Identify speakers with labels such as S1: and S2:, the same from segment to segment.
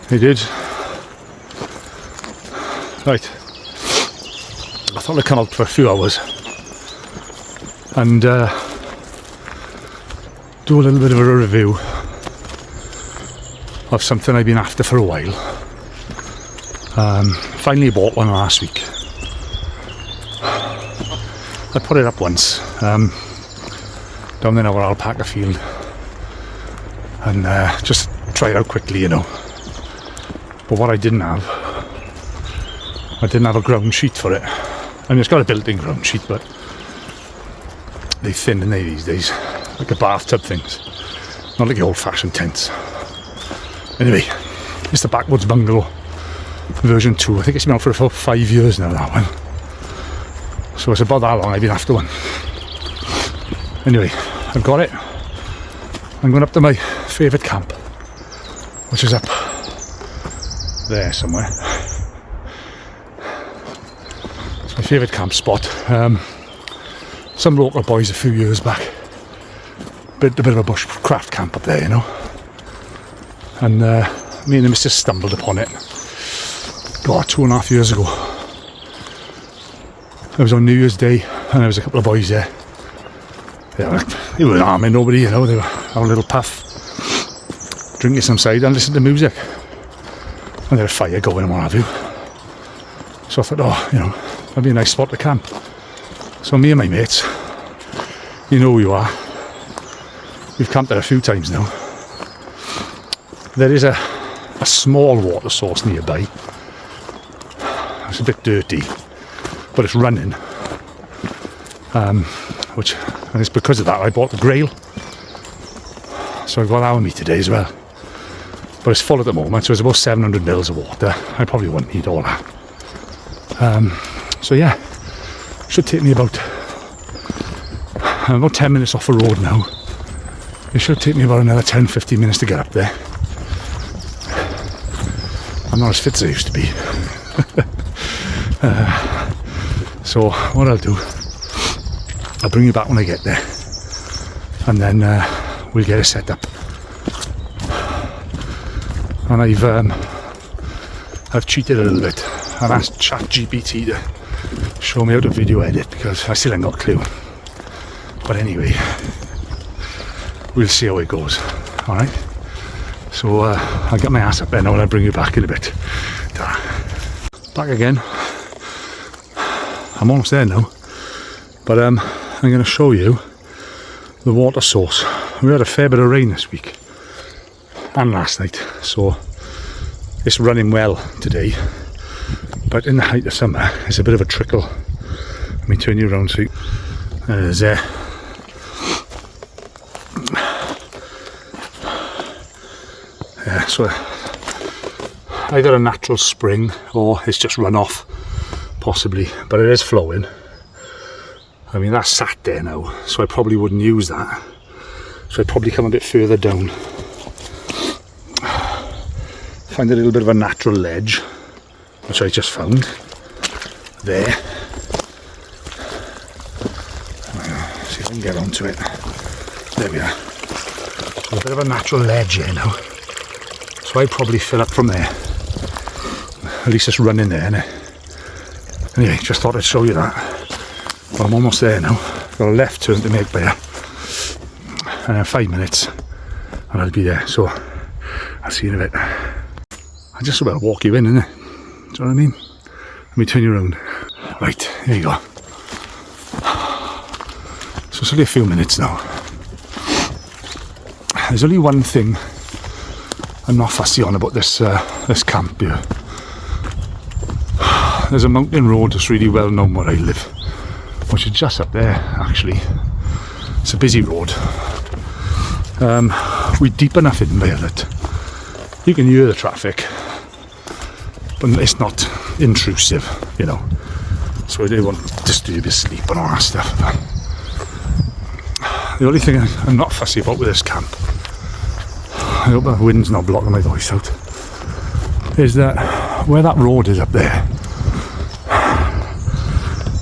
S1: He did. Right. I thought I'd come out for a few hours and do a little bit of a review of something I've been after for a while. Finally bought one last week. I put it up once down in our alpaca field and just try it out quickly, you know. But what I didn't have a ground sheet for it. I mean, it's got a built-in ground sheet, but they're thin, aren't they, these days? Like the bathtub things, not like the old-fashioned tents. Anyway, it's the Backwoods Bungalow version 2. I think it's been out for about 5 years now, that one. So it's about that long I've been after one. Anyway, I've got it. I'm going up to my favourite camp, which is up there somewhere. It's my favourite camp spot. Some local boys a few years back built a bit of a bushcraft camp up there, you know. And me and the missus stumbled upon it 2.5 years ago. It was on New Year's Day and there was a couple of boys there. They weren't harming nobody, you know. They were having a little puff, drinking some cider and listening to music. And there was a fire going and what have you. So I thought, you know, that'd be a nice spot to camp. So me and my mates, you know who you are, we've camped there a few times now. There is a small water source nearby. It's a bit dirty, but it's running. And it's because of that I bought the Grail. So I've got that with me today as well. But it's full at the moment, so it's about 700 mils of water. I probably won't need all that. So yeah, should take me about 10 minutes off the road now. It should take me about another 10-15 minutes to get up there. I'm not as fit as I used to be. So what I'll do, I'll bring you back when I get there, and then we'll get it set up. And I've cheated a little bit. I've asked ChatGPT to show me how to video edit because I still ain't got a clue. But anyway, we'll see how it goes. All right. So I'll get my ass up there now and I'll bring you back in a bit. Back again. I'm almost there now. But I'm going to show you the water source. We had a fair bit of rain this week and last night, so it's running well today. But in the height of summer, it's a bit of a trickle. Let me turn you around so there's there. Yeah, so either a natural spring or it's just run off, possibly, but it is flowing. I mean, that's sat there now, so I probably wouldn't use that. So I'd probably come a bit further down. Find a little bit of a natural ledge, which I just found. There. See if I can get onto it. There we are. A bit of a natural ledge here now. So I'd probably fill up from there. At least it's running there, innit? Anyway, just thought I'd show you that. Well, I'm almost there now. Got a left turn to make there. And in 5 minutes, and I'll be there. So I'll see you in a bit. I just about walk you in, innit? Do you know what I mean? Let me turn you around. Right, here you go. So it's only a few minutes now. There's only one thing I'm not fussy on about this this camp here. There's a mountain road that's really well known where I live, which is just up there actually. It's a busy road. We're deep enough in there that you can hear the traffic, but it's not intrusive, you know. So I don't want to disturb your sleep and all that stuff. The only thing I'm not fussy about with this camp, I hope the wind's not blocking my voice out, is that where that road is up there,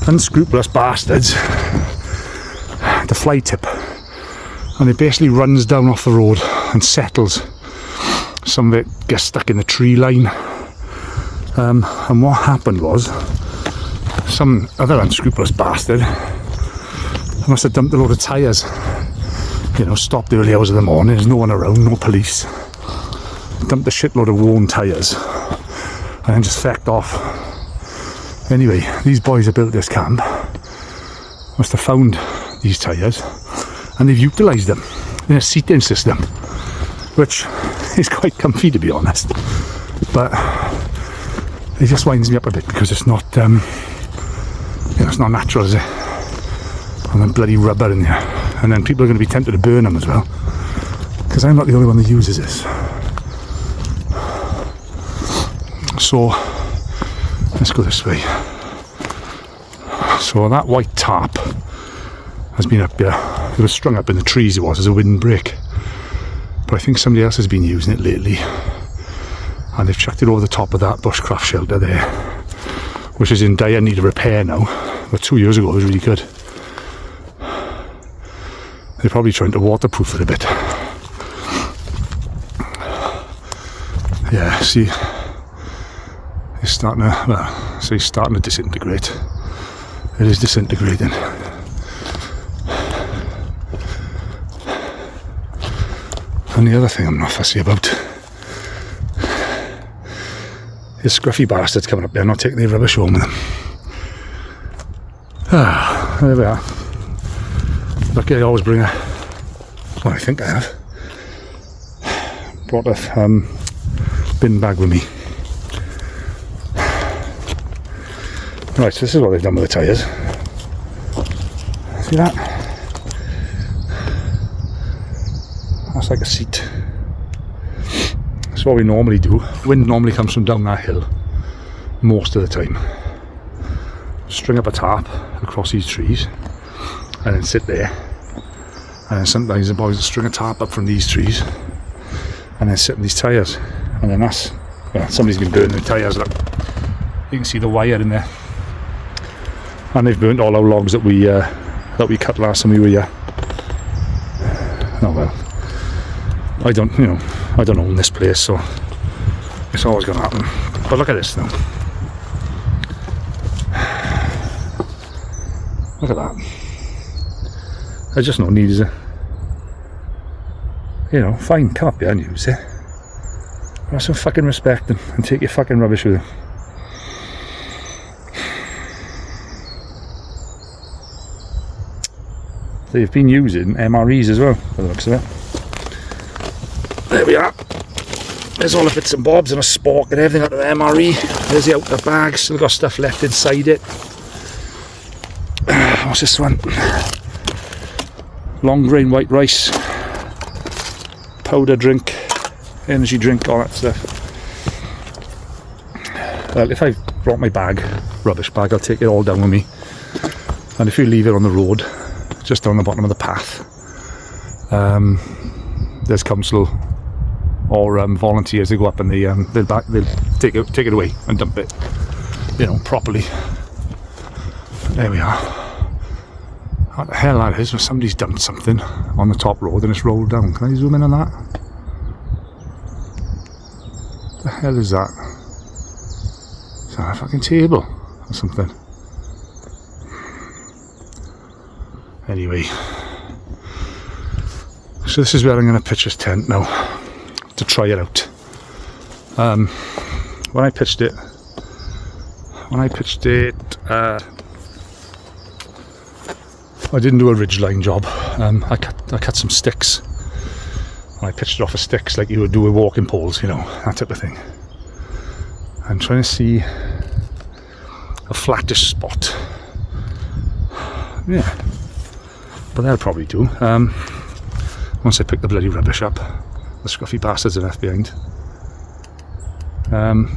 S1: unscrupulous bastards, the fly tip, and it basically runs down off the road and settles some of it gets stuck in the tree line. And what happened was, some other unscrupulous bastard must have dumped a load of tyres. You know, stopped early hours of the morning, there's no one around, no police. Dumped a shitload of worn tyres and then just fecked off. Anyway, these boys that built this camp must have found these tyres and they've utilised them in a seating system, which is quite comfy, to be honest. But it just winds me up a bit because it's not, you know, it's not natural, is it? And then bloody rubber in there, and then people are going to be tempted to burn them as well. Because I'm not the only one that uses this. So let's go this way. So that white tarp has been up here. It was strung up in the trees, it was, as a windbreak. But I think somebody else has been using it lately. And they've chucked it over the top of that bushcraft shelter there, which is in dire need of repair now. But 2 years ago it was really good. They're probably trying to waterproof it a bit. Yeah, see, it's starting to, well, so it's starting to disintegrate. It is disintegrating. And the other thing I'm not fussy about is scruffy bastards coming up there not taking their rubbish home with them. Ah, there we are. Lucky I always bring a, well, I think I have, brought a bin bag with me. Right, so this is what they've done with the tyres. See that? That's like a seat. That's what we normally do. The wind normally comes from down that hill most of the time. String up a tarp across these trees and then sit there. And then sometimes the boys will string a tarp up from these trees and then sit in these tyres. And then that's, well, somebody's been burning the tyres. Look, you can see the wire in there. And they've burnt all our logs that we cut last time we were here. Oh well. I don't own this place, so it's always going to happen. But look at this now. Look at that. There's just no need, is there? You know, fine, come up here and use it. Have some fucking respect and take your fucking rubbish with you. They've been using MREs as well, by the looks of it. There we are. There's all the bits and bobs and a spork and everything out of the MRE. There's the outer bag, still got stuff left inside it. What's this one? Long grain white rice, powder drink, energy drink, all that stuff. Well, if I brought my bag, rubbish bag, I'll take it all down with me. And if you leave it on the road, just down the bottom of the path, there's council or volunteers. They go up and they'll take it away and dump it, you know, properly. There we are. What the hell that is? When somebody's dumped something on the top road and it's rolled down. Can I zoom in on that? What the hell is that? Is that a fucking table or something? Anyway, so this is where I'm going to pitch this tent now to try it out. When I pitched it, I didn't do a ridgeline job. I cut some sticks and I pitched it off of sticks like you would do with walking poles, you know, that type of thing. I'm trying to see a flattish spot. Yeah. But that'll probably do. Once I pick the bloody rubbish up, the scruffy bastards are left behind.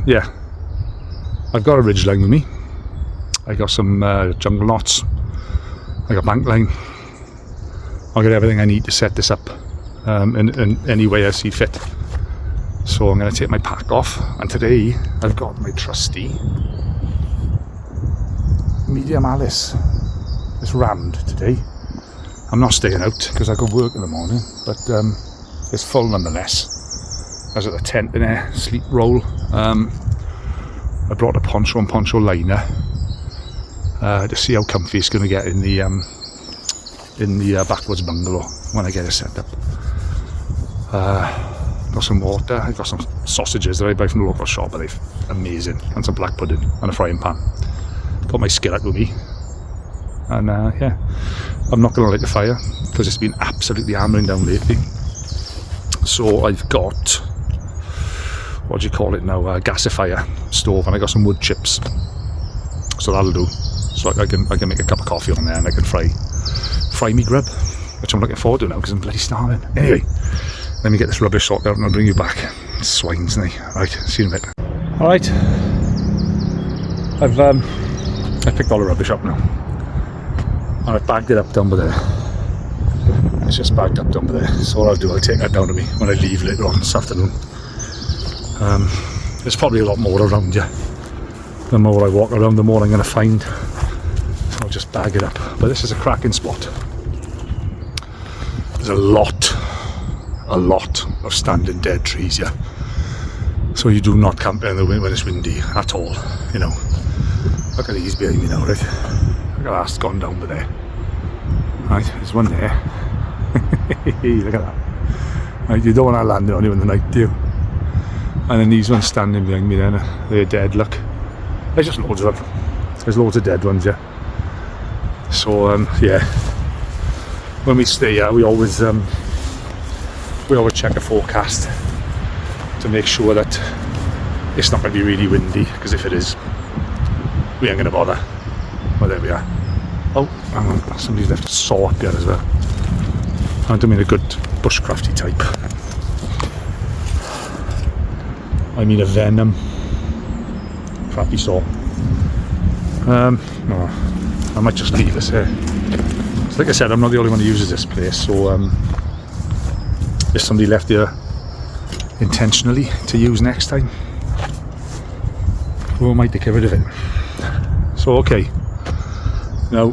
S1: Yeah, I've got a ridge line with me. I got some jungle knots. I got bank line. I'll get everything I need to set this up in any way I see fit. So I'm going to take my pack off, and today I've got my trusty medium Alice. It's rammed today. I'm not staying out because I got work in the morning, but it's full nonetheless. I was at the tent in there, sleep roll. I brought a poncho and poncho liner to see how comfy it's going to get in the Backwoods Bungalow when I get it set up. Got some water, I got some sausages that I buy from the local shop, but they're amazing, and some black pudding and a frying pan. Got my skillet with me, and yeah, I'm not going to light the fire because it's been absolutely hammering down lately. So I've got, what do you call it now, a gasifier stove, and I got some wood chips, so that'll do. So I can make a cup of coffee on there, and I can fry me grub, which I'm looking forward to now because I'm bloody starving. Anyway, let me get this rubbish sorted out and I'll bring you back. Swines, me. Right, see you in a bit. Alright, I picked all the rubbish up now, and I've bagged it up down by there. It's just bagged up down by there, so what I'll do, I'll take that down to me when I leave later on this afternoon. There's probably a lot more around you. The more I walk around, the more I'm going to find. So I'll just bag it up. But this is a cracking spot. There's a lot of standing dead trees here. So you do not camp in the wind when it's windy at all, you know. Look at these behind me now, right? Look at that's gone down by there. Right, there's one there. Look at that. Right, you don't want that landing on you in the night, do you? And then these ones standing behind me then, they're dead, look. There's just loads of them. There's loads of dead ones, yeah. So, yeah. When we stay here, we always check the forecast to make sure that it's not going to be really windy, because if it is, we ain't going to bother. Well, there we are. Oh, hang on, somebody's left a saw up here as well. I don't mean a good bushcrafty type. I mean a venom crappy saw. No, I might just leave this here. So like I said, I'm not the only one who uses this place, so if somebody left here intentionally to use next time, we might take rid of it. So okay, now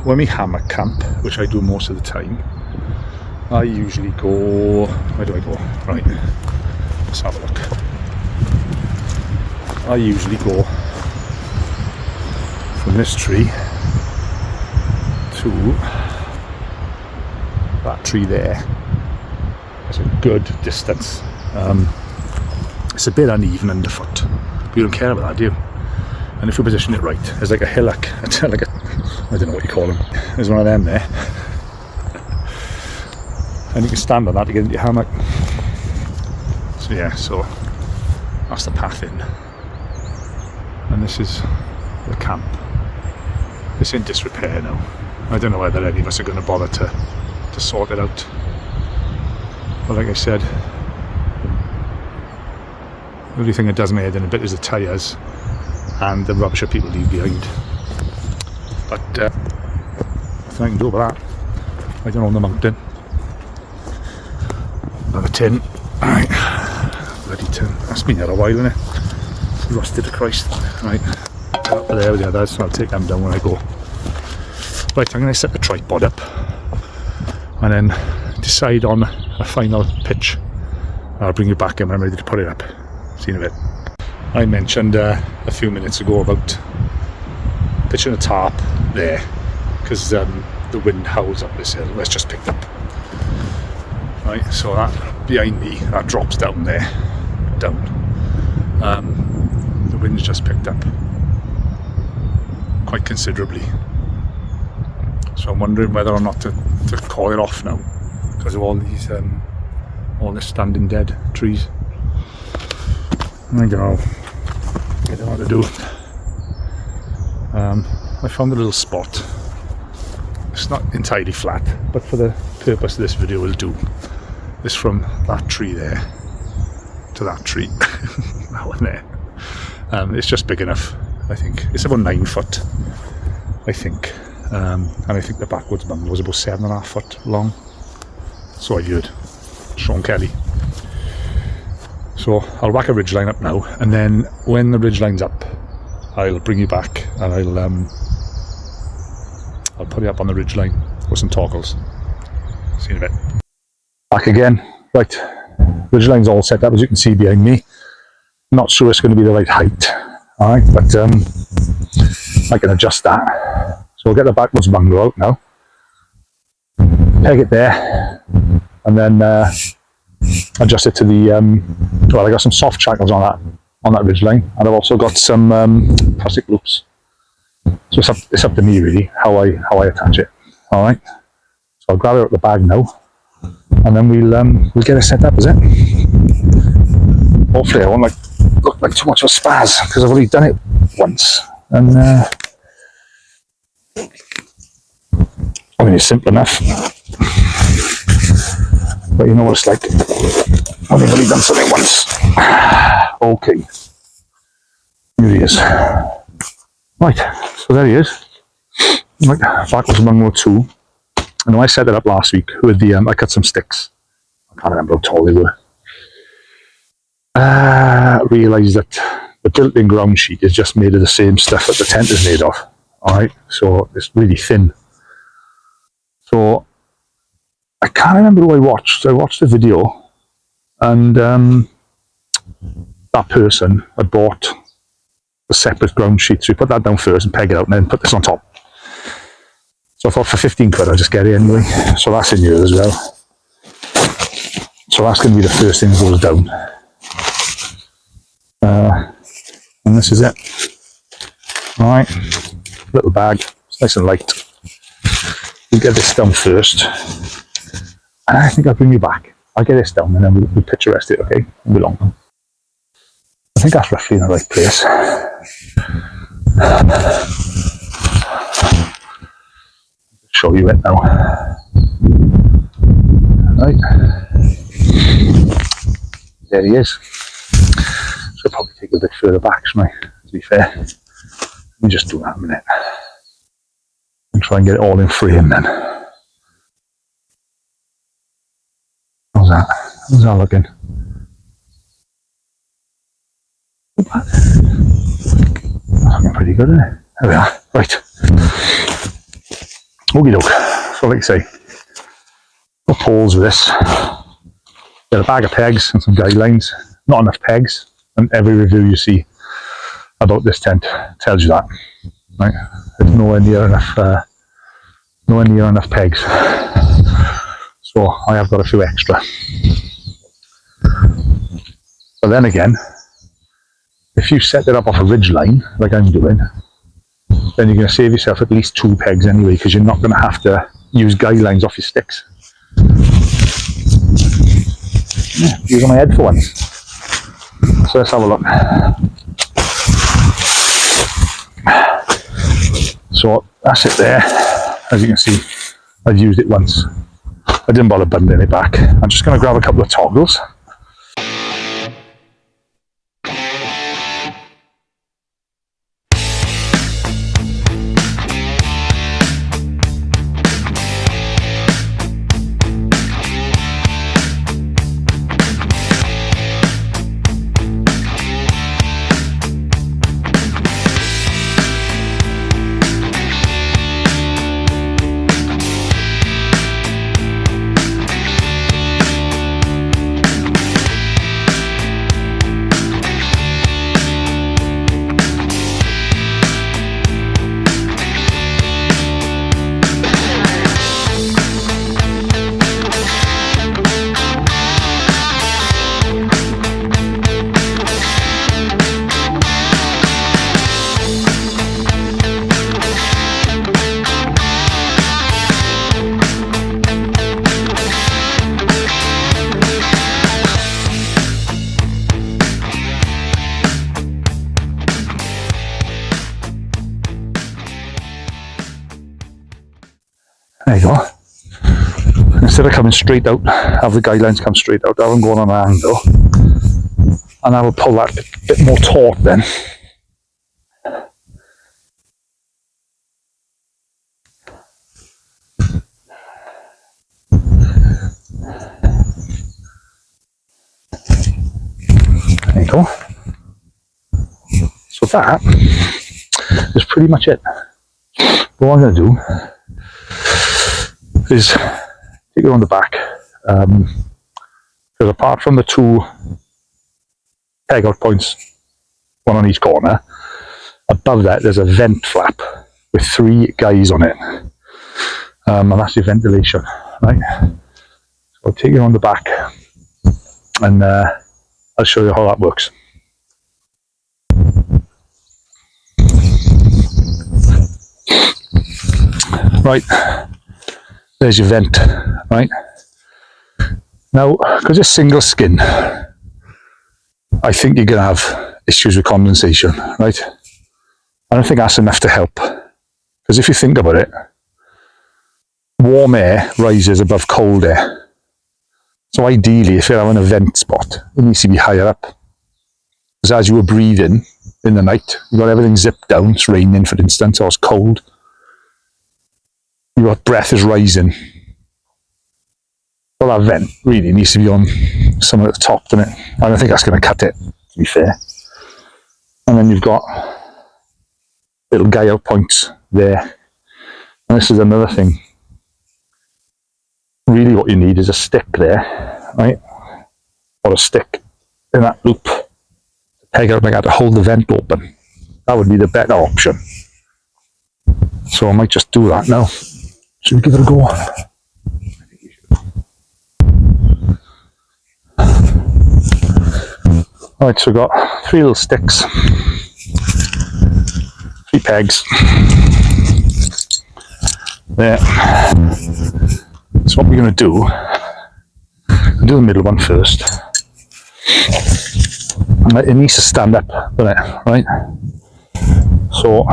S1: when we hammock camp, which I do most of the time, I usually go, where do I go? Right, let's have a look. I usually go from this tree to that tree there. It's a good distance. It's a bit uneven underfoot, but you don't care about that, do you? And if you position it right, there's like a hillock, like a, I don't know what you call them. There's one of them there. And you can stand on that to get into your hammock. So yeah, so that's the path in. And this is the camp. It's in disrepair now. I don't know whether any of us are going to bother to sort it out. But like I said, the only thing that does my head in a bit is the tyres and the rubbish that people leave behind. But nothing I can do about that. I don't own the mountain. Another tin. Alright. Bloody tin. That's been here a while, isn't it? It's rusted to Christ. Right. Up there with the others, so I'll take them down when I go. Right, I'm going to set the tripod up and then decide on a final pitch. I'll bring you back in when I'm ready to put it up. See you in a bit. I mentioned a few minutes ago about pitching a tarp there because the wind howls up this hill. Let's just pick up. Right, so that behind me, that drops down there, down. The wind's just picked up quite considerably. So I'm wondering whether or not to call it off now because of all these all this standing dead trees. I don't know what to do. I found a little spot. It's not entirely flat, but for the purpose of this video will do. It's from that tree there to that tree. That one there. It's just big enough, I think. It's about 9 foot, I think. And I think the Backwoods Bungalow was about 7.5 foot long. So I heard. Sean Kelly. So I'll whack a ridgeline up now, and then when the ridgeline's up, I'll bring you back and I'll put it up on the ridgeline with some toggles. See you in a bit. Back again. Right. ridgeline's all set up, as you can see behind me. Not sure it's going to be the right height, all right, but I can adjust that. So we'll get the Backwoods Bungalow out now, peg it there, and then adjust it to the, well, I got some soft shackles on that ridgeline, and I've also got some plastic loops. So it's up to me really how I attach it. All right. So I'll grab it out of the bag now, and then we'll get it set up, is it? Hopefully I won't look like too much of a spaz, because I've already done it once, and I mean, it's simple enough, but you know what it's like when you've already done something once. Okay, here he is. Right, so there he is. Right, Backwoods Bungalow 2. I know I set it up last week with the, I cut some sticks. I can't remember how tall they were. Realised that the built-in ground sheet is just made of the same stuff that the tent is made of. Alright, so it's really thin. So, I can't remember who I watched. I watched a video, and that person had bought a separate ground sheet, so we put that down first and peg it out, and then put this on top. So I thought for 15 quid I'll just get it anyway. So that's in here as well. So that's going to be the first thing that goes down. And this is it. Alright, little bag, it's nice and light. We'll get this down first. And I think I'll bring you back. I'll get this down and then we'll pitch the rest of it, okay? It'll be long. I think that's roughly in the right place. Show you it now. Right. There he is. So I'll probably take a bit further back, shouldn't I? To be fair. Let me just do that in a minute. And try and get it all in frame then. How's that? How's that looking? That's looking pretty good, isn't it? There we are. Right. Okie doke. So like I say, got poles with this. Get a bag of pegs and some guidelines. Not enough pegs. And every review you see about this tent tells you that. Right? There's nowhere near enough pegs. So I have got a few extra. But then again, if you set it up off a ridge line, like I'm doing, then you're going to save yourself at least 2 pegs anyway, because you're not going to have to use guidelines off your sticks. Yeah, use on my head for once. So let's have a look. So that's it there. As you can see, I've used it once. I didn't bother bundling it back. I'm just going to grab a couple of toggles. There you go. Instead of coming straight out, have the guidelines come straight out, have them going on an angle, and I will pull that bit more taut then. There you go. So that is pretty much it. What I'm going to do is take it on the back, Because apart from the 2 peg out points, one on each corner, above that there's a vent flap with 3 guys on it, and that's your ventilation, right? So I'll take you on the back and I'll show you how that works. Right, there's your vent, right? Now, because it's single skin, I think you're going to have issues with condensation, right? I don't think that's enough to help. Because if you think about it, warm air rises above cold air. So ideally, if you're having a vent spot, it needs to be higher up. Because as you were breathing in the night, you've got everything zipped down, it's raining for instance, or it's cold. Your breath is rising. Well, that vent really needs to be on somewhere at the top, doesn't it? I don't think that's going to cut it, to be fair. And then you've got little guy out points there. And this is another thing. Really what you need is a stick there, right? Or a stick in that loop. Peg out like that to hold the vent open. That would be the better option. So I might just do that now. Should we give it a go? Right, so we've got 3 little sticks, 3 pegs. There. So what we're going to do, I'll do the middle one first. It needs to stand up, doesn't it? Right? So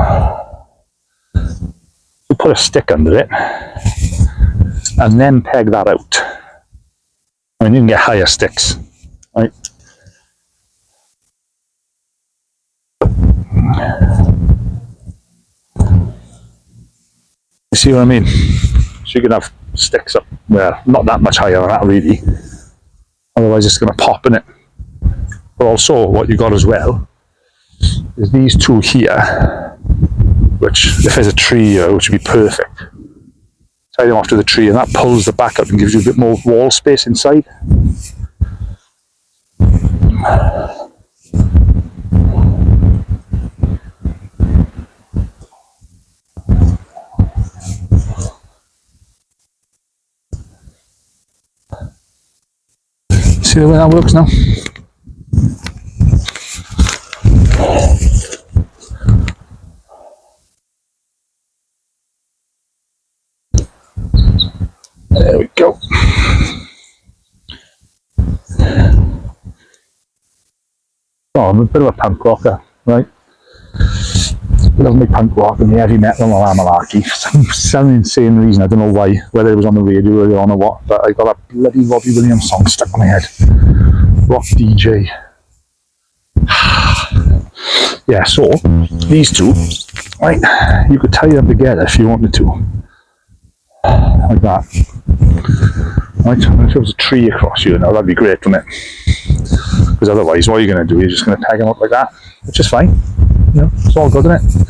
S1: we put a stick under it and then peg that out. I mean, you can get higher sticks, right? You see what I mean? So you can have sticks up, well, not that much higher than that really, otherwise it's going to pop in it. But also what you got as well is these 2 here, which if there's a tree here, which would be perfect. Tie them off to the tree and that pulls the back up and gives you a bit more wall space inside. See the way that works now? There we go. Oh, I'm a bit of a punk rocker, right? Love my punk rock and the heavy metal and all that malarkey. For some insane reason, I don't know why, whether it was on the radio earlier on or what, but I got that bloody Robbie Williams song stuck in my head. Rock DJ. Yeah, so these 2, right, you could tie them together if you wanted to. Like that. Right, if there was a tree across here now, that'd be great, wouldn't it? Because otherwise, what you're going to do, you're just going to peg them up like that, which is fine. You know, it's all good, isn't it?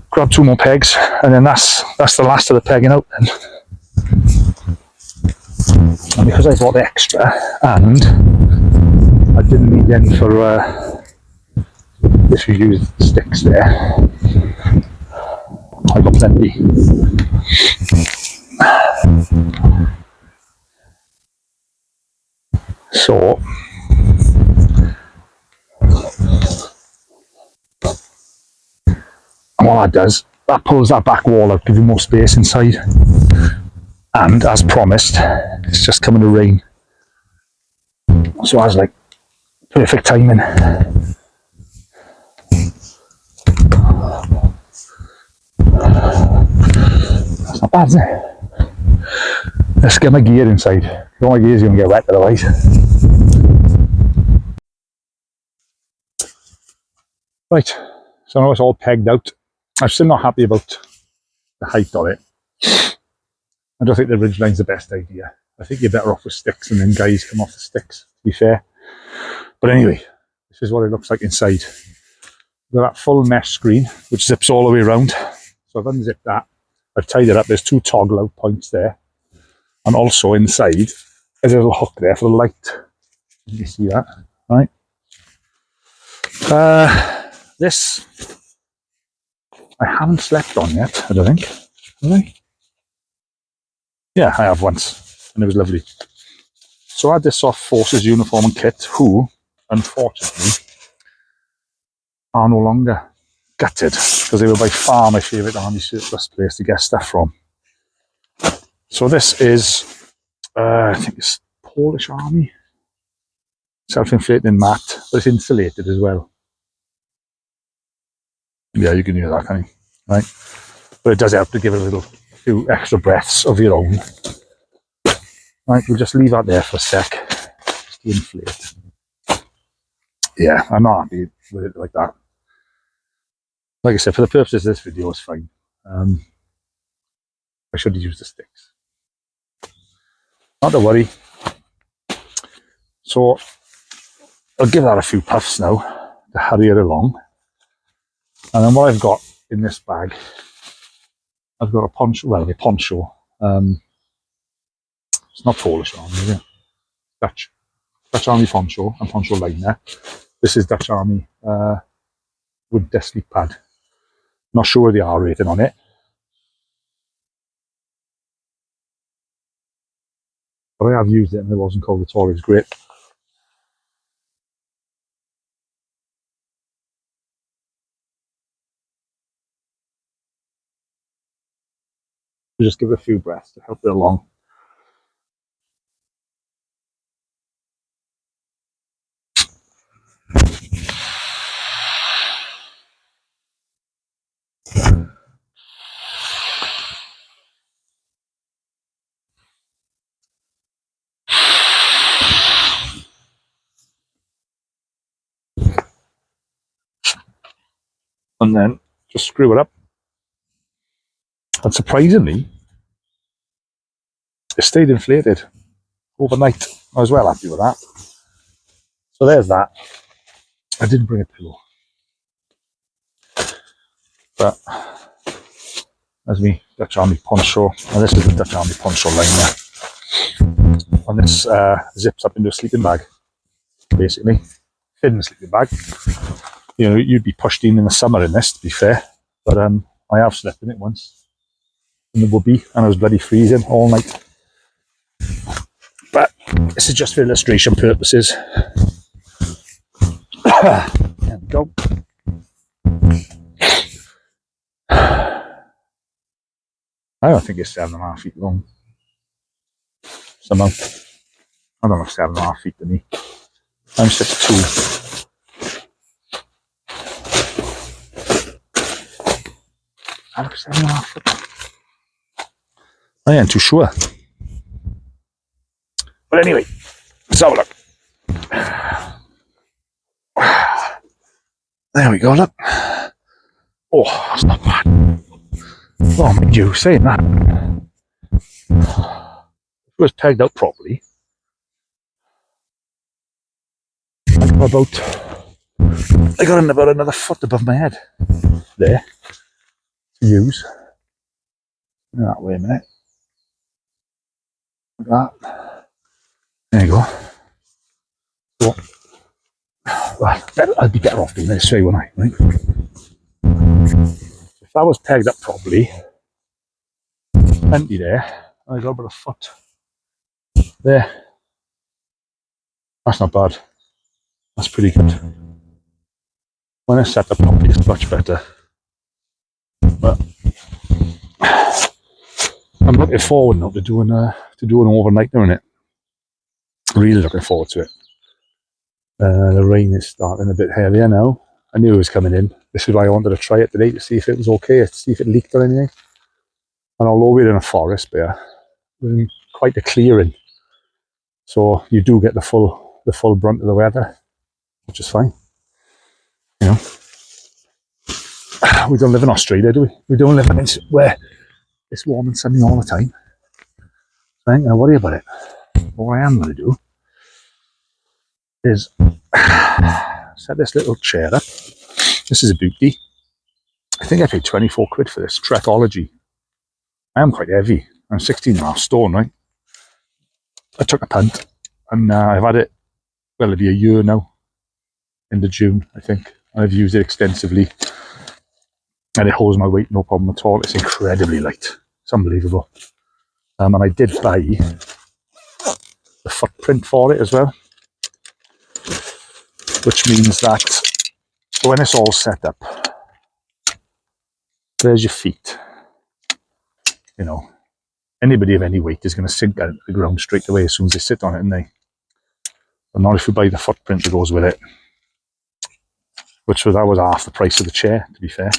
S1: Grab 2 more pegs, and then that's the last of the pegging out then. And because I bought extra, and I didn't need any for if you use sticks there, I got plenty. So what that does, that pulls that back wall up, give you more space inside. And as promised, it's just coming to rain. So I was like, perfect timing. That's not bad, is it? Let's get my gear inside. My gear's going to get wet otherwise. Right, so now it's all pegged out. I'm still not happy about the height of it. I don't think the ridge line's the best idea. I think you're better off with sticks and then guys come off the sticks, to be fair. But anyway, this is what it looks like inside. We've got that full mesh screen, which zips all the way around. So I've unzipped that. I've tied it up. There's 2 toggle out points there. And also inside, There's a little hook there for the light. You see that, right? This I haven't slept on yet, I don't think. Have I? Yeah, I have once, and it was lovely. So I had this off Forces Uniform and Kit, who, unfortunately, are no longer gutted, because they were by far my favourite army surplus place to get stuff from. So this is, I think it's Polish Army. Self-inflating mat, but it's insulated as well. Yeah, you can hear that, can't you? Right? But it does help to give it a little few extra breaths of your own. Right, we'll just leave that there for a sec. Just to inflate. Yeah, I'm not happy with it like that. Like I said, for the purposes of this video, it's fine. I should have used the sticks. Not to worry. So I'll give that a few puffs now to hurry it along. And then what I've got in this bag, I've got a poncho. Well, a poncho. It's not Polish Army, is it? Dutch Army poncho and poncho liner. This is Dutch Army with the sleep pad. Not sure the R rating on it. But I have used it and it wasn't cold at all. It was great. We'll just give it a few breaths to help it along. And then just screw it up. And surprisingly, it stayed inflated overnight. I was well happy with that. So there's that. I didn't bring a pillow. But as me Dutch Army poncho, and this is the Dutch Army poncho liner. And this zips up into a sleeping bag, basically. Thin sleeping bag. You know, you'd be pushed in the summer in this, to be fair. But I have slept in it once. In the whoopee, and it was bloody freezing all night. But this is just for illustration purposes. There we go. I don't think it's 7.5 feet long. Somehow. I don't know if 7.5 feet to me. I'm 6'2". I look 7.5 foot. I ain't too sure. But anyway, let's have a look. There we go, look. Oh, that's not bad. Oh, mind you, saying that. If it was pegged out properly, I got about another foot above my head. There. To use. That way a minute. Like that. There you go. So, well, I'd be better off doing this way, wouldn't I? Right? If that was pegged up properly, empty there, I got about a foot there. That's not bad. That's pretty good. When it's set up properly, it's much better. But I'm looking forward now to doing an overnighter in it. Really looking forward to it. The rain is starting a bit heavier now. I knew it was coming in. This is why I wanted to try it today, to see if it was okay, to see if it leaked or anything. And although we're in a forest, we're in quite a clearing, so you do get the full brunt of the weather, which is fine. You know, we don't live in Australia, do we? We don't live in where it's warm and sunny all the time. So I ain't gonna worry about it. What I am gonna do is set this little chair up. This is a beauty. I think I paid 24 quid for this Trekology. I am quite heavy. I'm 16.5 stone, right? I took a punt, and I've had it, well, it'll be a year now, end of June, I think. I've used it extensively, and it holds my weight no problem at all. It's incredibly light. It's unbelievable. And I did buy the footprint for it as well, which means that when it's all set up, there's your feet. You know, anybody of any weight is going to sink out of the ground straight away as soon as they sit on it, and but not if you buy the footprint that goes with it, that was half the price of the chair, to be fair,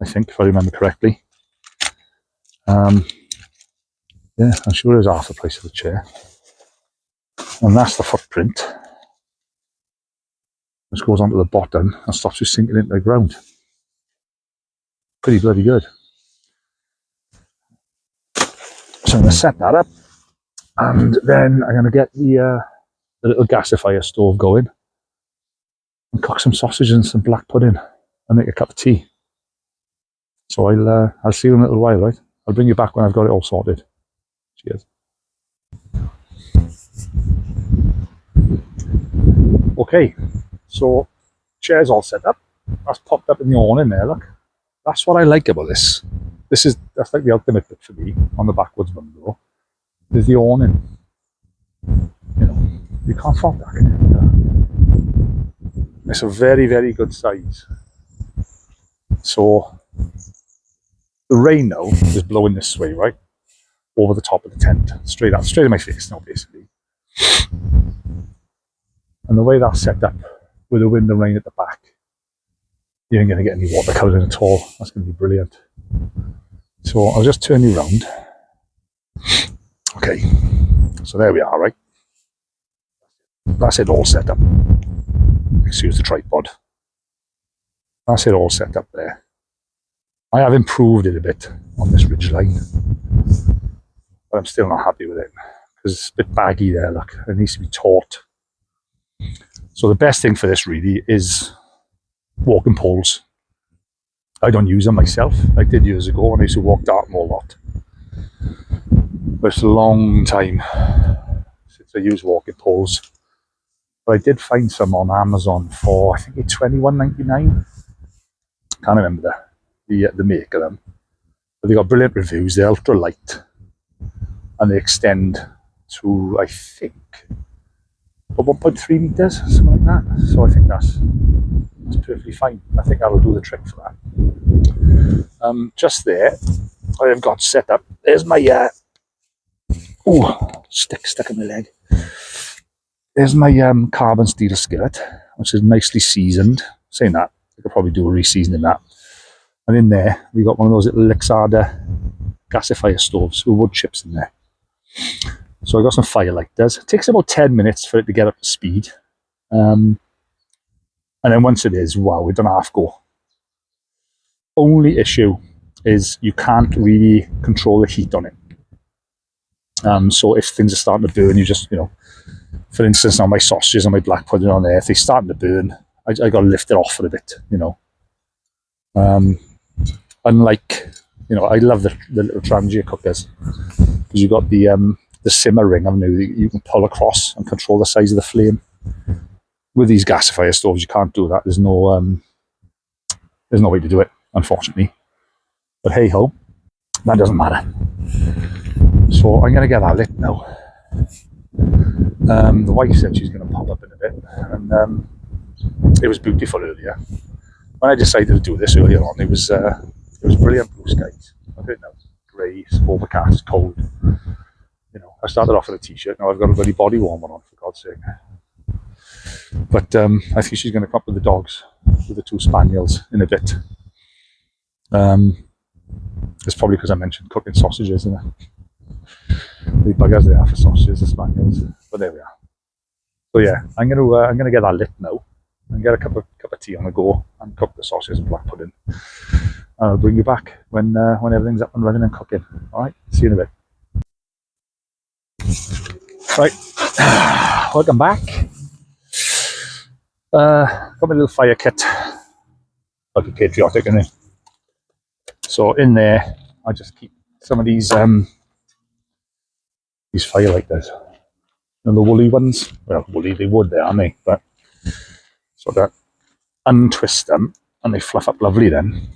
S1: I think, if I remember correctly. Yeah, I'm sure it was half the price of the chair. And that's the footprint. This goes onto the bottom and stops you sinking into the ground. Pretty bloody good. So I'm going to set that up, and then I'm going to get the little gasifier stove going and cook some sausages and some black pudding and make a cup of tea. So I'll see you in a little while, right? I'll bring you back when I've got it all sorted. Cheers. Okay, so chair's all set up. That's popped up in the awning there, look. That's what I like about this. That's like the ultimate bit for me on the Backwoods Bungalow. There's the awning. You know, you can't fault that, can you? It's a very, very good size. So the rain now is blowing this way, right? Over the top of the tent, straight in my face now, basically. And the way that's set up, with the wind and rain at the back, you ain't going to get any water colouring at all. That's going to be brilliant. So I'll just turn you round. Okay, so there we are, right? That's it all set up. Excuse the tripod. That's it all set up there. I have improved it a bit on this ridge line, but I'm still not happy with it because it's a bit baggy there, look. It needs to be taut. So the best thing for this really is walking poles. I don't use them myself. I did years ago when I used to walk Dartmoor a lot. But it's a long time since I used walking poles. But I did find some on Amazon for, I think, $21.99. Can't remember the make of them. But they got brilliant reviews. They're ultra light. And they extend to, I think, about 1.3 metres, something like that. So I think that's perfectly fine. I think that'll do the trick for that. Just there, I have got set up. There's my stick stuck in my leg. There's my carbon steel skillet, which is nicely seasoned. Saying that, I could probably do a re-seasoning that. And in there, we got one of those little Lixada gasifier stoves with wood chips in there. So I got some fire lighters. It takes about 10 minutes for it to get up to speed. And then once it is, wow, we don't half go. Only issue is you can't really control the heat on it. So if things are starting to burn, you just, for instance, now my sausages and my black pudding on there, if they're starting to burn, I got to lift it off for a bit, Unlike, I love the little Trangia cookers because you've got the simmer ring, haven't you? You can pull across and control the size of the flame. With these gasifier stoves, you can't do that. There's no way to do it, unfortunately. But hey ho, that doesn't matter. So I'm going to get that lit now. The wife said she's going to pop up in a bit, and it was beautiful earlier. When I decided to do this earlier on, it was brilliant blue skies. I don't know, grey, overcast, cold. I started off with a t-shirt. Now I've got a bloody body warmer on, for God's sake. But I think she's going to come up with the dogs, with the two spaniels, in a bit. It's probably because I mentioned cooking sausages, isn't it? The buggers they are for sausages, the spaniels. But there we are. So yeah, I'm gonna get that lit now and get a cup of tea on the go and cook the sausages and black pudding. And I'll bring you back when everything's up and running and cooking. All right, see you in a bit. Right, welcome back. Got my little fire kit. I'll be patriotic, innit? So in there, I just keep some of these fire lighters. You know, the woolly ones. Well, woolly they would there, aren't they? But sort of untwist them and they fluff up lovely then.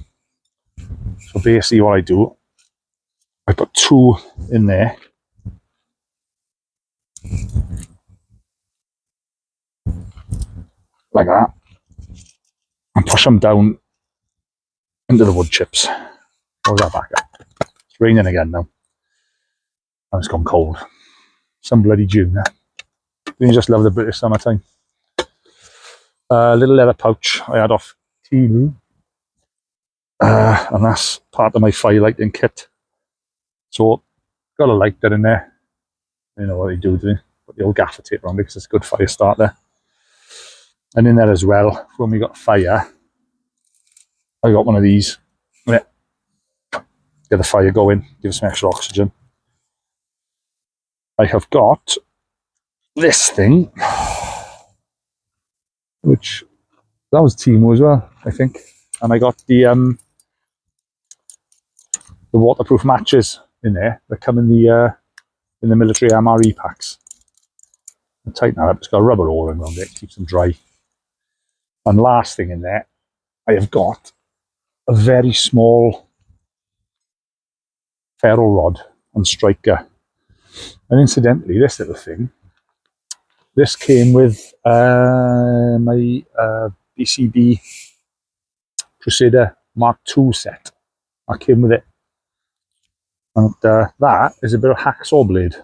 S1: So basically what I do, I put 2 in there. Like that. And push them down into the wood chips. How's that back up? It's raining again now. And it's gone cold. Some bloody June. You just love the British summertime. Little leather pouch I had off Temu. And that's part of my fire lighting kit. So, got a lighter in there. You know what they do, put the old gaffer tape on because it's a good fire starter. And in there as well, when we got fire, I got one of these. Yeah. Get the fire going, give it some extra oxygen. I have got this thing, which that was Temu as well, I think. And I got the waterproof matches in there that come in the military MRE packs. And tighten that up. It's got a rubber O-ring around it, keeps them dry. And last thing in there, I have got a very small ferro rod and striker. And incidentally, this little thing, this came with my BCB Crusader Mark II set. I came with it. And that is a bit of hacksaw blade.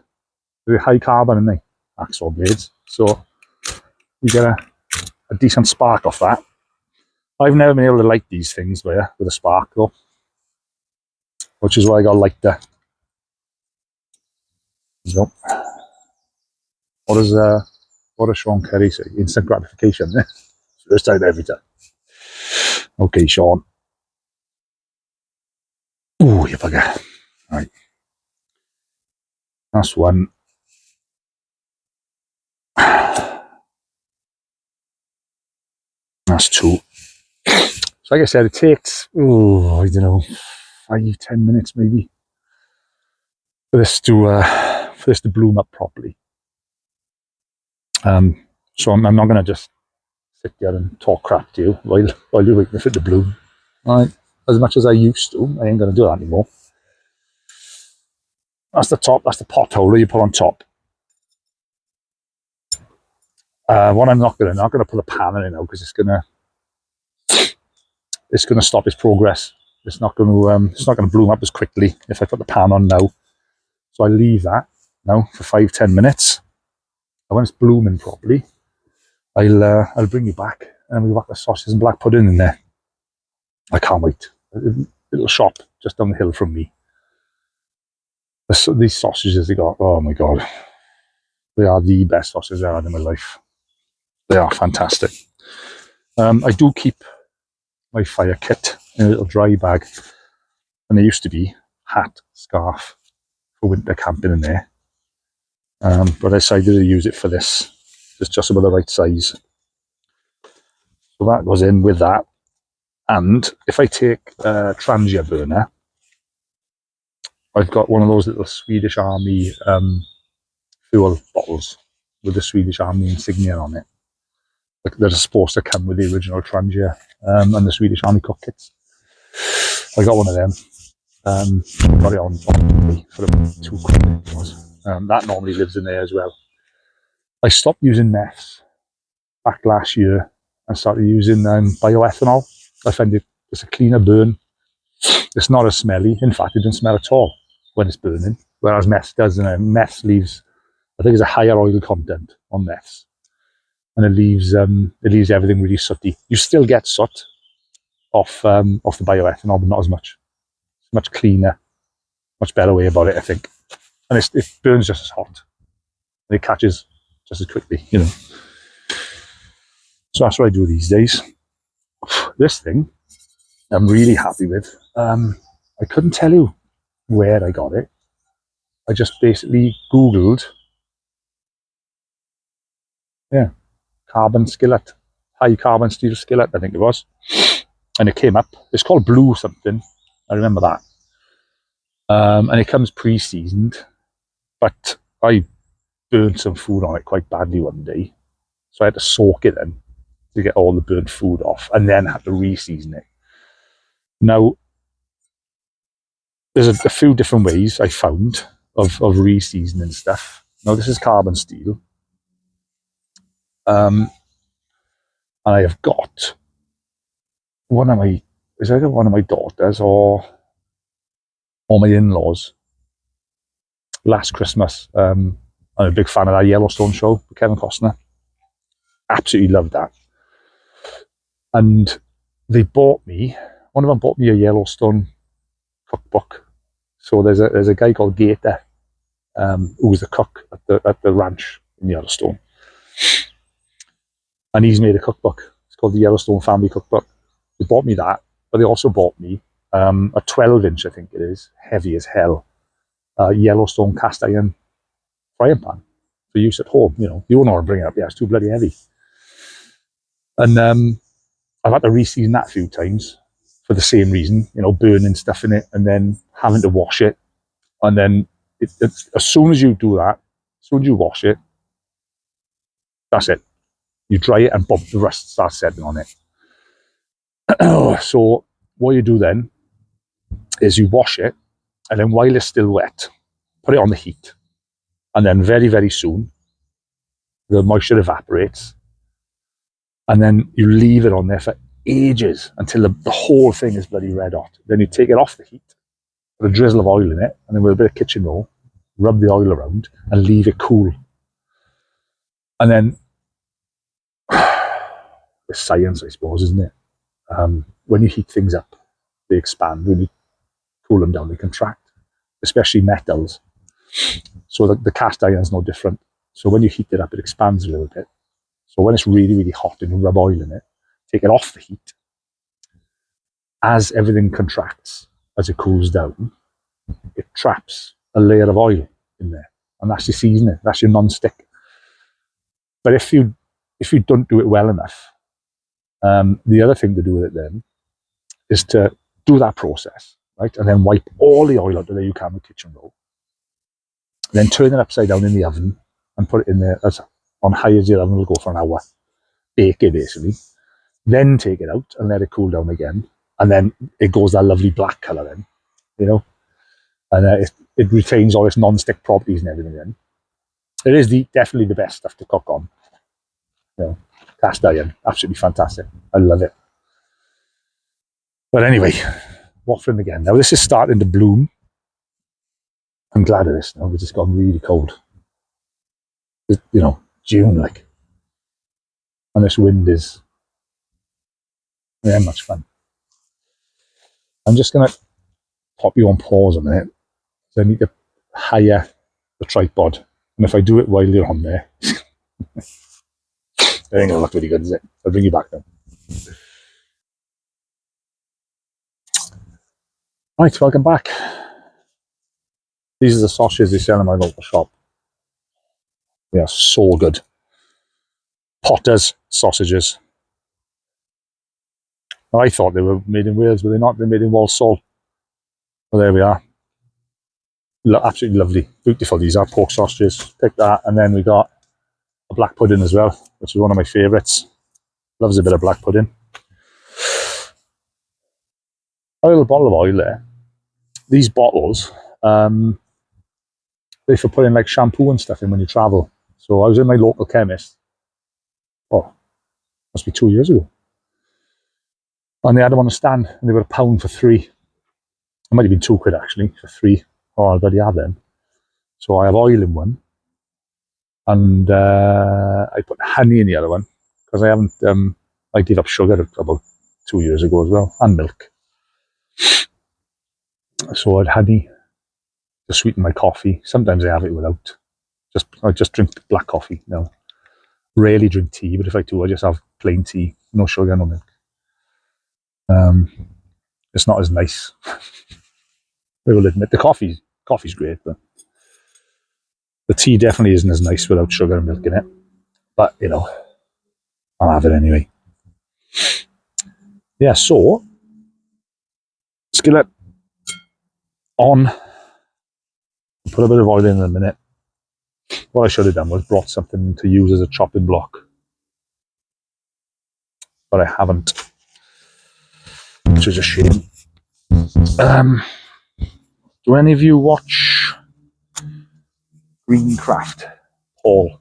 S1: Very high carbon in the hacksaw blades. So you get a decent spark off that. I've never been able to light these things with a spark though. Which is why I got a lighter. So, what does Sean Curry say? Instant gratification. First time every time. Okay, Sean. Ooh, you bugger. Right. That's one. That's 2. So like I said, it takes, I don't know, 5-10 minutes maybe for this to bloom up properly. So I'm not going to just sit there and talk crap to you while you're waiting for it to bloom. Right. As much as I used to, I ain't going to do that anymore. That's the top. That's the pot holder you put on top. What I'm not going to put a pan in it now because it's going to stop its progress. It's not going to bloom up as quickly if I put the pan on now. So I leave that now for 5-10 minutes. And when it's blooming properly, I'll bring you back and we'll whack the sausages and black pudding in there. I can't wait. A little shop just down the hill from me. These sausages they got, oh my god. They are the best sausages I've had in my life. They are fantastic. I do keep my fire kit in a little dry bag. And there used to be hat, scarf for winter camping in there. But I decided to use it for this. It's just about the right size. So that goes in with that. And if I take a Trangia burner, I've got one of those little Swedish Army fuel bottles with the Swedish Army insignia on it. They're supposed to come with the original Trangia and the Swedish Army cook kits. I got one of them. Got it on for about £2. That normally lives in there as well. I stopped using meths back last year and started using bioethanol. I find it's a cleaner burn. It's not as smelly. In fact, it doesn't smell at all when it's burning, whereas meth does. And meth leaves, I think, there's a higher oil content on meths, and it leaves everything really sooty. You still get soot off the bioethanol, but not as much. It's much cleaner, much better way about it, I think. And it burns just as hot, and it catches just as quickly, you know. So that's what I do these days. This thing, I'm really happy with. I couldn't tell you where I got it. I just basically Googled, carbon skillet, high carbon steel skillet, I think it was. And it came up. It's called Blue something. I remember that. And it comes pre-seasoned. But I burnt some food on it quite badly one day. So I had to soak it in to get all the burnt food off, and then had to re-season it. Now, there's a few different ways I found of re-seasoning stuff. Now, this is carbon steel. And I have got is either one of my daughters or my in-laws last Christmas. I'm a big fan of that Yellowstone show with Kevin Costner. Absolutely loved that. And one of them bought me a Yellowstone cookbook. So there's a guy called Gator, who was the cook at the ranch in Yellowstone. And he's made a cookbook. It's called the Yellowstone Family Cookbook. They bought me that, but they also bought me a 12-inch, I think it is, heavy as hell, Yellowstone cast iron frying pan for use at home. You don't want to bring it up. Yeah, it's too bloody heavy. And I've had to re-season that a few times for the same reason, burning stuff in it and then having to wash it. And then as soon as you do that, as soon as you wash it, that's it. You dry it and boom, the rust starts setting on it. So what you do then is you wash it, and then while it's still wet, put it on the heat. And then very, very soon, the moisture evaporates. And then you leave it on there for ages until the whole thing is bloody red hot. Then you take it off the heat, put a drizzle of oil in it, and then with a bit of kitchen roll, rub the oil around and leave it cool. And then, it's science, I suppose, isn't it? When you heat things up, they expand. When you cool them down, they contract, especially metals. So the cast iron is no different. So when you heat it up, it expands a little bit. So when it's really, really hot and you rub oil in it, take it off the heat. As everything contracts, as it cools down, it traps a layer of oil in there. And that's your seasoning. That's your non-stick. But if you don't do it well enough, the other thing to do with it then is to do that process, right? And then wipe all the oil out of there you can with kitchen roll. Then turn it upside down in the oven and put it in there on high as your oven will go for an hour. Bake it basically. Then take it out and let it cool down again. And then it goes that lovely black colour then, and it retains all its non-stick properties and everything then. It is definitely the best stuff to cook on. Cast iron, absolutely fantastic. I love it. But anyway, waffling again. Now this is starting to bloom. I'm glad of this now because it's gotten really cold. June like. And this wind is much fun. I'm just going to pop you on pause a minute. So I need to hire the tripod. And if I do it while you're on there, it ain't going to look really good, is it? I'll bring you back then. Right, welcome back. These are the sausages they sell in my local shop. They are so good. Potter's sausages. I thought they were made in Wales, but they're not. They're made in Walsall. Well, there we are. Absolutely lovely. Beautiful. These are pork sausages. Pick that. And then we got a black pudding as well, which is one of my favourites. Loves a bit of black pudding. A little bottle of oil there. These bottles, they're for putting like shampoo and stuff in when you travel. So I was in my local chemist. Must be 2 years ago. And they had them on a stand, and they were £1 for 3. It might have been £2 actually for 3. Oh, I'll bloody have them. So I have oil in one, and I put honey in the other one because I haven't. I gave up sugar about 2 years ago as well, and milk. So I had honey to sweeten my coffee. Sometimes I have it without. I just drink black coffee now. Rarely drink tea, but if I do, I just have plain tea, no sugar, no milk. It's not as nice. I will admit the coffee's great, but the tea definitely isn't as nice without sugar and milk in it. But I'll have it anyway. Yeah, so skillet on. Put a bit of oil in a minute. What I should have done was brought something to use as a chopping block, but I haven't, which is a shame. Do any of you watch Greencraft Paul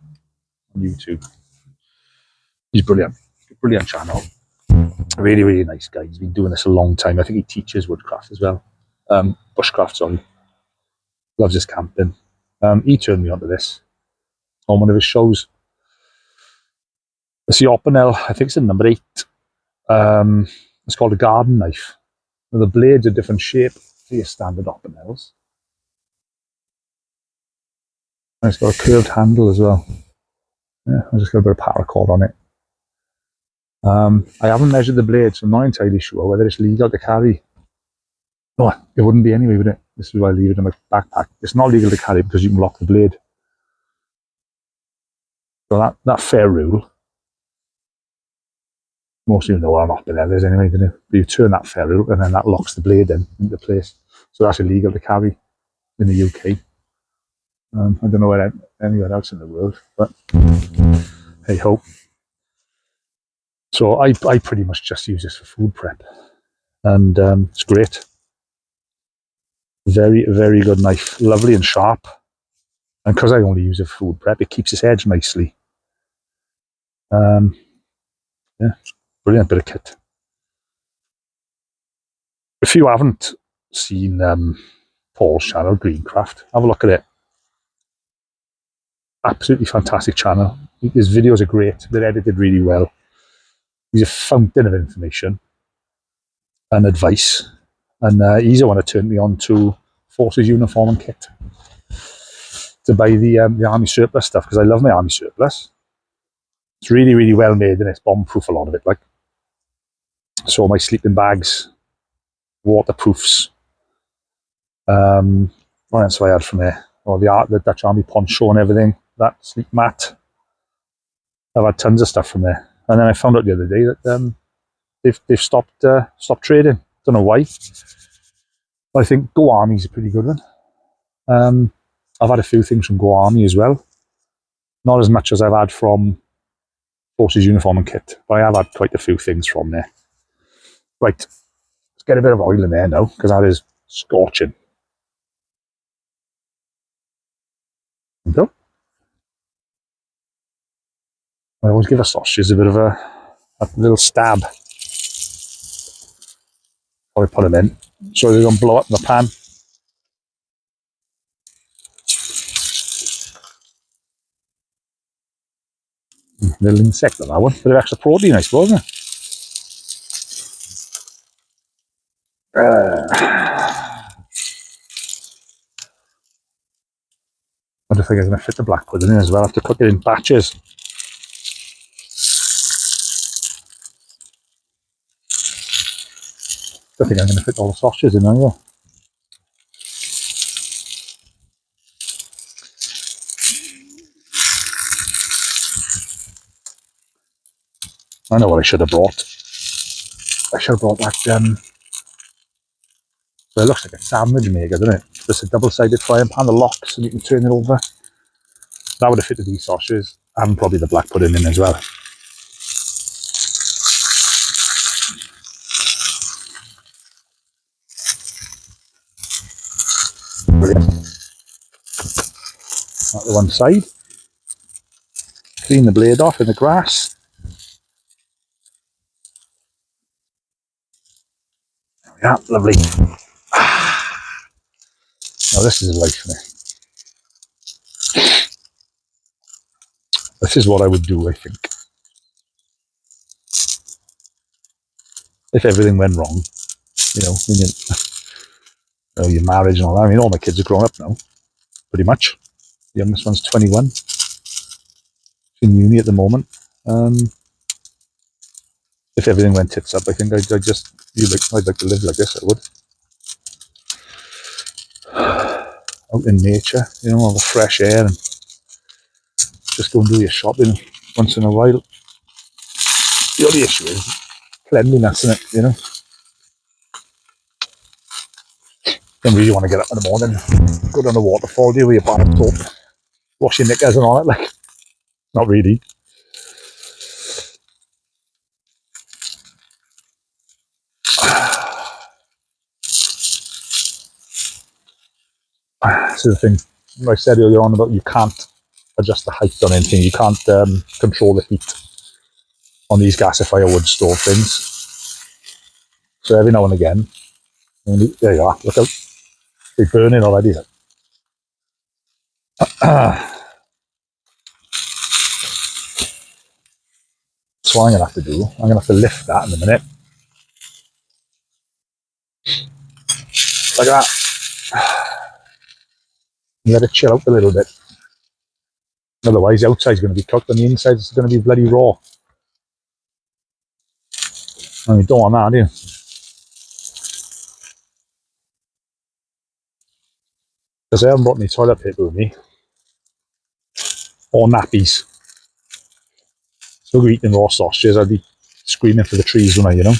S1: on YouTube? He's brilliant. Brilliant channel. Really, really nice guy. He's been doing this a long time. I think he teaches woodcraft as well. Bushcraft, sorry. Loves his camping. He turned me onto this on one of his shows. It's the Opinel. I think it's in number 8. It's called a garden knife. Now, the blades are different shape to your standard Opinels. And it's got a curved handle as well. Yeah, I just got a bit of paracord on it. I haven't measured the blade, so I'm not entirely sure whether it's legal to carry. No, it wouldn't be anyway, would it? This is why I leave it in my backpack. It's not legal to carry because you can lock the blade. So that fair rule. Most of you know what an Opinel is anyway, don't you? But you turn that fair rule and then that locks the blade into place. So that's illegal to carry in the UK. I don't know where anywhere else in the world, but hey ho. So I pretty much just use this for food prep, and it's great. Very, very good knife, lovely and sharp. And because I only use it for food prep, it keeps its edge nicely. Yeah, brilliant bit of kit. If you haven't seen Paul's channel, Greencraft, have a look at it. Absolutely fantastic channel. His videos are great. They're edited really well. He's a fountain of information and advice. And he's the one that turned me on to Forces uniform and kit to buy the army surplus stuff, because I love my army surplus. It's really, really well made and it's bomb-proof, a lot of it. Like, so my sleeping bags, waterproofs. What else have I had from there? Oh, the Dutch Army poncho and everything. That sleep mat. I've had tons of stuff from there. And then I found out the other day that they've stopped trading. Don't know why. But I think Go Army's a pretty good one. I've had a few things from Go Army as well. Not as much as I've had from Forces uniform and kit, but I have had quite a few things from there. Right, let's get a bit of oil in there now, because that is scorching. There we go. I always give a sausage a bit of a little stab. Before I put them in, so they don't blow up in the pan. Little insect on that one. Bit of extra protein, I suppose, isn't it? I don't think I'm going to fit the black pudding in as well. I have to cook it in batches. I don't think I'm going to fit all the sausages in either. I know what I should have brought. I should have brought that, well, it looks like a sandwich maker, doesn't it? Just a double-sided frying pan, the locks, and you can turn it over. That would have fitted these sausages, and probably the black pudding in as well. Brilliant. That to one side. Clean the blade off in the grass. Yeah, lovely. Now this is a life for me. This is what I would do, I think. If everything went wrong, you know, your marriage and all that. I mean, all my kids are grown up now, pretty much. The youngest one's 21. She's in uni at the moment. If everything went tits up, I think I'd like to live like this, I would. Out in nature, you know, all the fresh air, and just go and do your shopping once in a while. The only issue is cleanliness, isn't it, you know? Don't really want to get up in the morning, go down the waterfall, do with your bath up. wash your knickers and all that. Like, not really. This is the thing I said earlier on about you can't adjust the height on anything. You can't control the heat on these gasifier wood stove things. So every now and again, there you are. Look out, they're burning already. So what I'm gonna have to do, I'm gonna have to lift that in a minute. Like that. Let it chill out a little bit. Otherwise, the outside's going to be cooked and the inside's going to be bloody raw. And you don't want that, do you? Because I haven't brought any toilet paper with me. Or nappies. So we're eating raw sausages, I'd be screaming for the trees, wouldn't I, you know?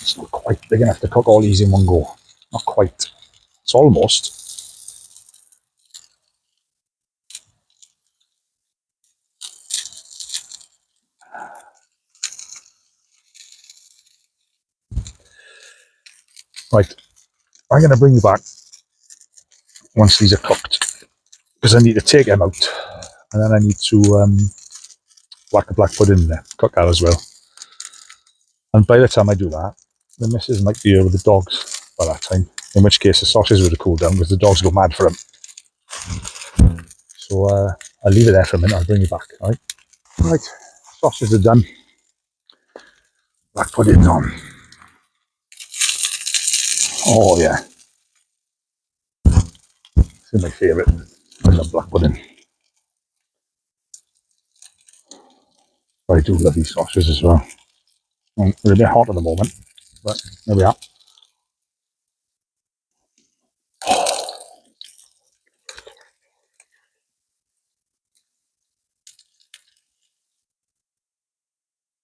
S1: It's not quite big enough to cook all these in one go. Not quite. It's almost. Right. I'm going to bring you back once these are cooked. Because I need to take them out. And then I need to whack the black pudding in there. Cook that as well. And by the time I do that, the missus might be here with the dogs by that time. In which case the sausages would have cooled down because the dogs go mad for them. So I'll leave it there for a minute. I'll bring you back. All right. Right. Sausages are done. Black pudding's on. Oh yeah. This is my favourite. I love black pudding. But I do love these sausages as well. They're a bit hot at the moment, but there we are.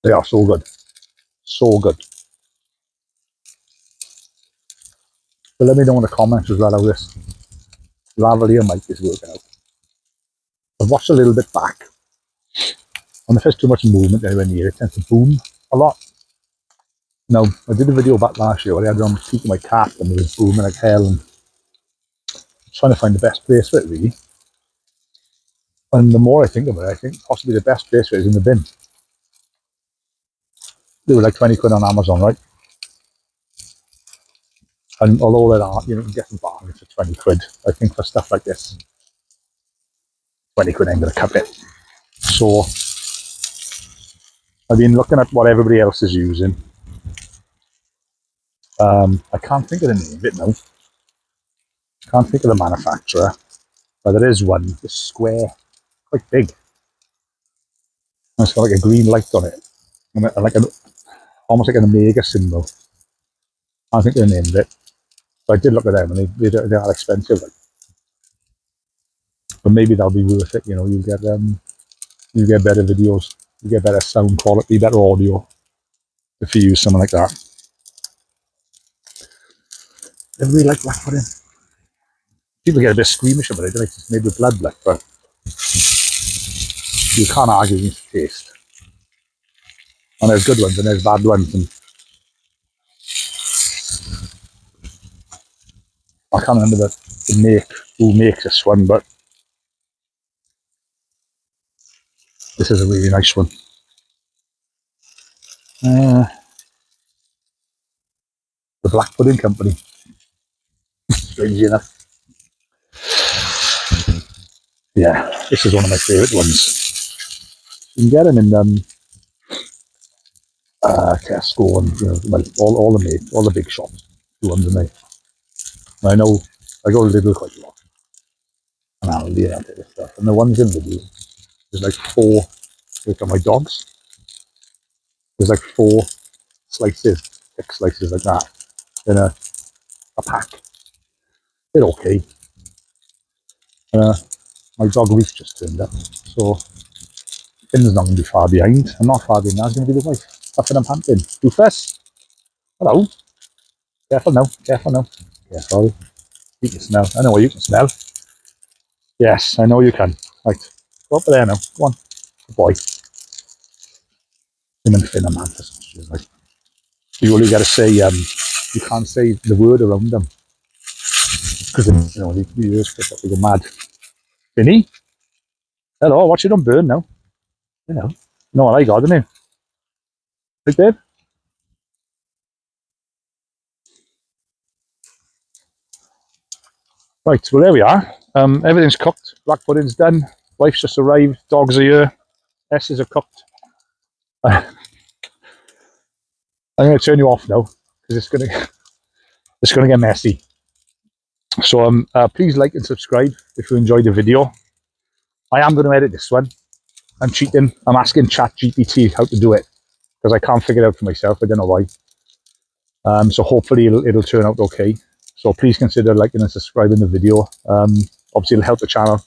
S1: They are so good. So good. But let me know in the comments as well how this lavalier mic is working out. I've watched a little bit back. And if there's too much movement anywhere near it, tends to boom a lot. Now, I did a video back last year where I had it on the peak of my cat and it was booming like hell and trying to find the best place for it really. And the more I think of it, I think possibly the best place for it is in the bin. They were like 20 quid on Amazon, right? And although there are, you know, you can get some bargains for 20 quid, I think for stuff like this, 20 quid ain't going to cut it. So I've been looking at what everybody else is using. I can't think of the name of it now. Can't think of the manufacturer, but there is one. It's square, quite big. And it's got like a green light on it, and like almost like an Omega symbol. I think the name of it. So I did look at them, and they are expensive. Like. But maybe that'll be worth it. You know, you get better videos, you get better sound quality, better audio if you use something like that. I really like black pudding. People get a bit squeamish about it, like it's made with blood, like, but you can't argue against the taste. And there's good ones and there's bad ones, and I can't remember who makes this one, but this is a really nice one. The Black Pudding Company. Strangely enough. Yeah, this is one of my favourite ones. You can get them in Tesco and well, all the big shops do underneath. I know I go to Lidl quite a lot, and Aldi and this stuff. And the ones in Lidl, there's like 4. Look at my dogs. There's like 4 slices, 6 slices like that in a pack. They're okay. My dog Reese just turned up, so Finn's not going to be far behind. I'm not far behind. That's going to be the wife. Puffing and panting. Doofus. Hello. Careful now. Careful now. Careful. You can smell. I know what you can smell. Yes, I know you can. Right. Go up there now. Go on. Good boy. Him and Finn are mad for sausages. Like. You only got to say, you can't say the word around them. Because, you know, you just get up, you go mad. Finny? Hello, watch it don't burn now. You know what I got, didn't you? Right, babe? Right, well, there we are. Everything's cooked. Black pudding's done. Wife's just arrived. Dogs are here. S's are cooked. I'm going to turn you off now because it's going to get messy. So please like and subscribe if you enjoyed the video. I am going to edit this one. I'm cheating. I'm asking ChatGPT how to do it because I can't figure it out for myself. I don't know why. So hopefully it'll turn out okay. So please consider liking and subscribing the video. Obviously it'll help the channel.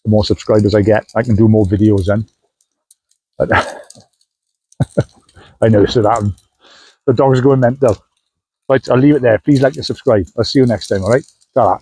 S1: The more subscribers I get, I can do more videos then. But I know so that the dog's going mental. Right, I'll leave it there. Please like and subscribe. I'll see you next time, alright? Ta-ra.